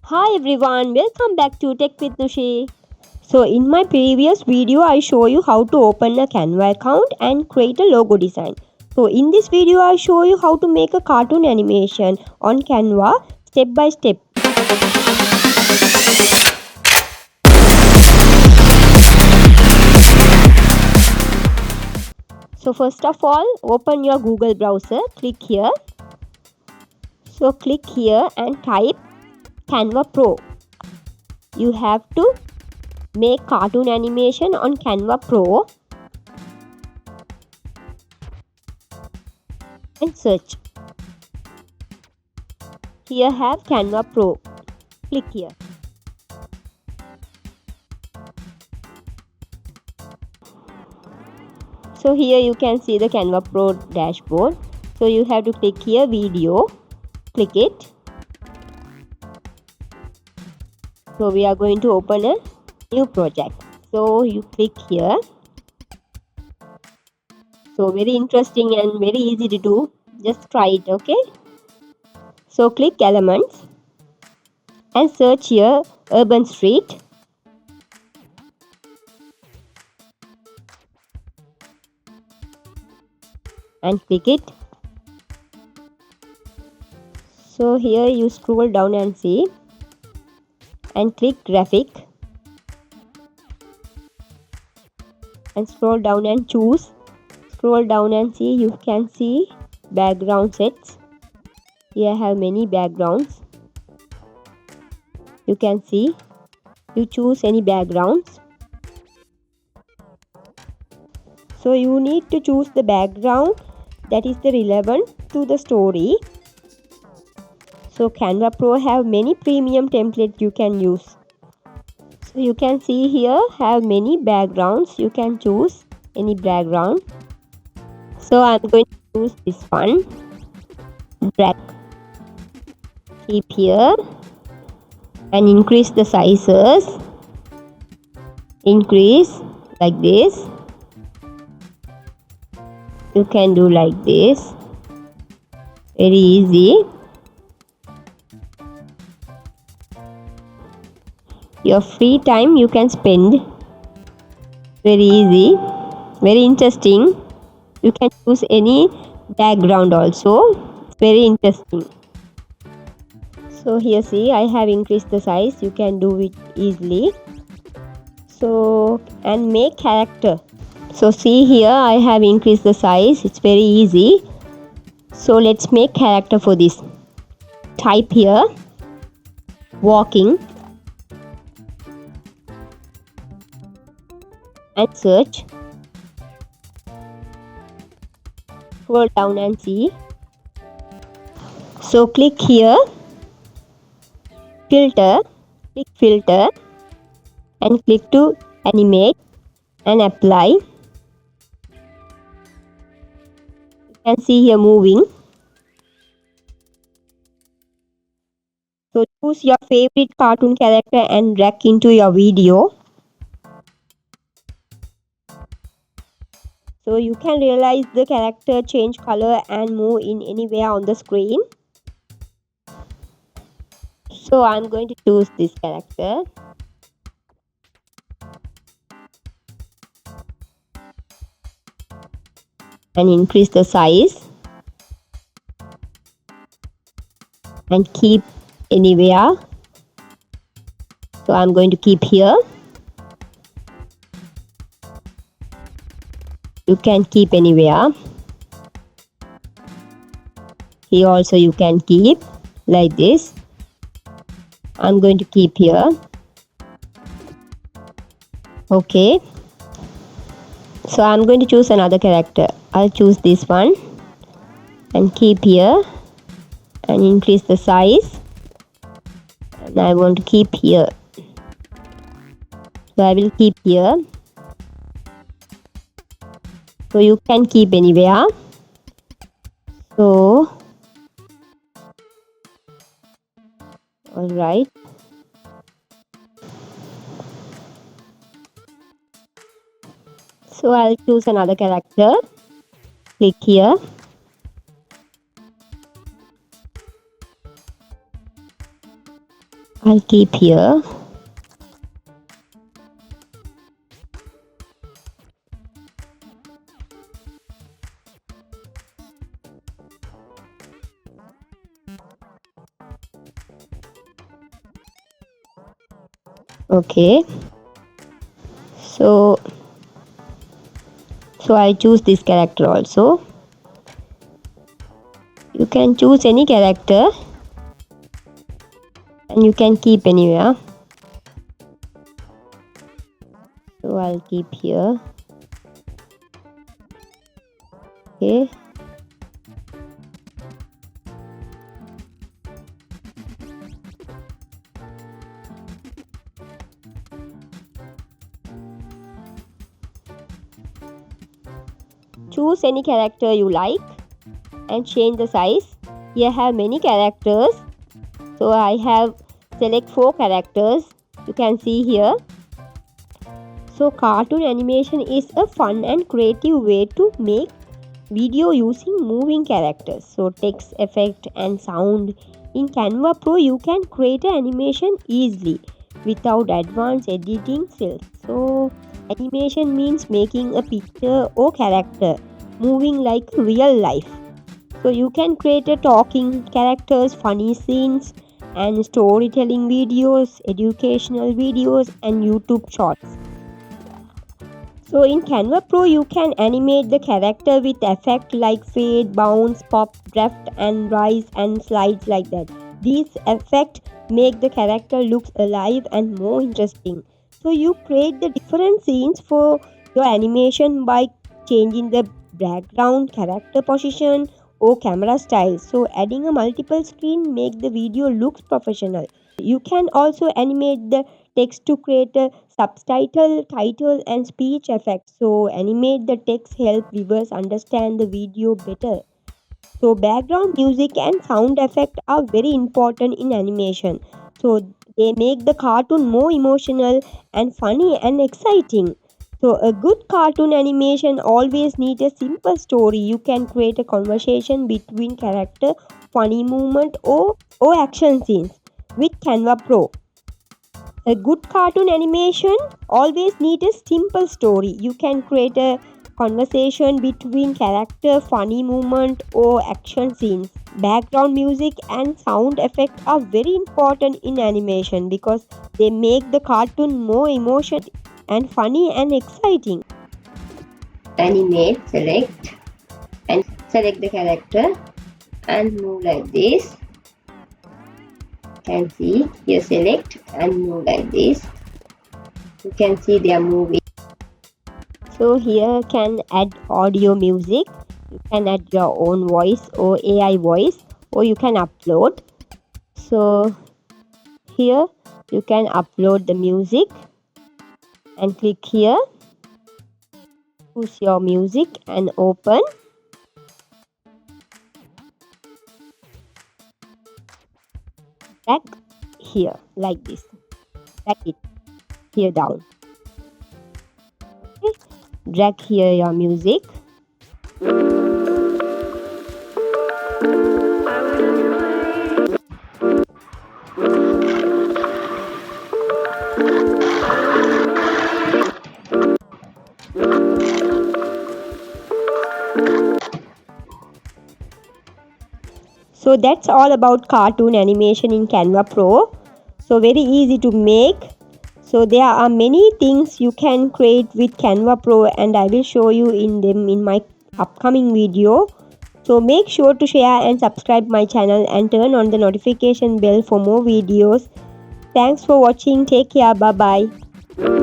Hi everyone, welcome back to Tech with Nushi. So in my previous video I show you how to open a Canva account and create a logo design. So in this video I show you how to make a cartoon animation on Canva step by step. So first of all open your Google browser, click here. So click here and type Canva Pro. You have to make cartoon animation on Canva Pro and search. Here have Canva Pro. Click here. So here you can see the Canva Pro dashboard. So you have to click here video. Click it. So we are going to open a new project. So you click here. So very interesting and very easy to do. Just try it, okay? So click elements and search here urban street. And click it. So here you scroll down and see and click graphic and scroll down and choose. Scroll down and see, you can see background sets. Here I have many backgrounds. You can see, you choose any backgrounds. So you need to choose the background that is the relevant to the story. So Canva Pro have many premium templates you can use. So you can see here have many backgrounds. You can choose any background. So I'm going to choose this one. Drag. Keep here and increase the sizes. Increase like this. You can do like this. Very easy. Your free time you can spend. Very easy. Very interesting. You can choose any background also. Very interesting. So here see, I have increased the size. You can do it easily. So and make character. So see here, I have increased the size. It's very easy. So let's make character for this. Type here walking and search. Scroll down and see. So click here filter, click filter and click to animate and apply. You can see here moving. So choose your favorite cartoon character and drag into your video. So you can realize the character change color and move in anywhere on the screen. So I'm going to choose this character. And increase the size. And keep anywhere. So I'm going to keep here. You can keep anywhere. Here also you can keep like this. I'm going to keep here. Okay. So I'm going to choose another character. I'll choose this one and keep here and increase the size. And I want to keep here. So I will keep here. So you can keep anywhere. So alright. So I'll choose another character. Click here. I'll keep here. Okay, so I choose this character also. You can choose any character and you can keep anywhere. So I'll keep here. Okay. Choose any character you like and change the size. Here I have many characters. So I have select 4 characters. You can see here. So cartoon animation is a fun and creative way to make video using moving characters. So text, effect and sound. In Canva Pro you can create an animation easily without advanced editing skills. So animation means making a picture or character moving like real life. So you can create a talking characters, funny scenes and storytelling videos, educational videos and YouTube shorts. So in Canva Pro, you can animate the character with effect like fade, bounce, pop, drift and rise and slides like that. These effects make the character look alive and more interesting. So you create the different scenes for your animation by changing the background, character position or camera style. So adding a multiple screen make the video looks professional. You can also animate the text to create a subtitle, title and speech effects. So animate the text help viewers understand the video better. So background music and sound effect are very important in animation. So they make the cartoon more emotional and funny and exciting. So a good cartoon animation always needs a simple story. You can create a conversation between character, funny movement or action scenes with Canva Pro. A good cartoon animation always needs a simple story. You can create a conversation between character, funny movement or action scenes. Background music and sound effects are very important in animation because they make the cartoon more emotional and funny and exciting. Animate, select the character and move like this. Can see here, select and move like this. You can see they are moving. So here can add audio music. You can add your own voice or AI voice or you can upload. So here you can upload the music and click here. Choose your music and open. Drag here like this. Drag it here down. Okay. Drag here your music. So that's all about cartoon animation in Canva Pro. So very easy to make. So there are many things you can create with Canva Pro and I will show you in them in my upcoming video. So make sure to share and subscribe my channel and turn on the notification bell for more videos. Thanks for watching. Take care. Bye bye.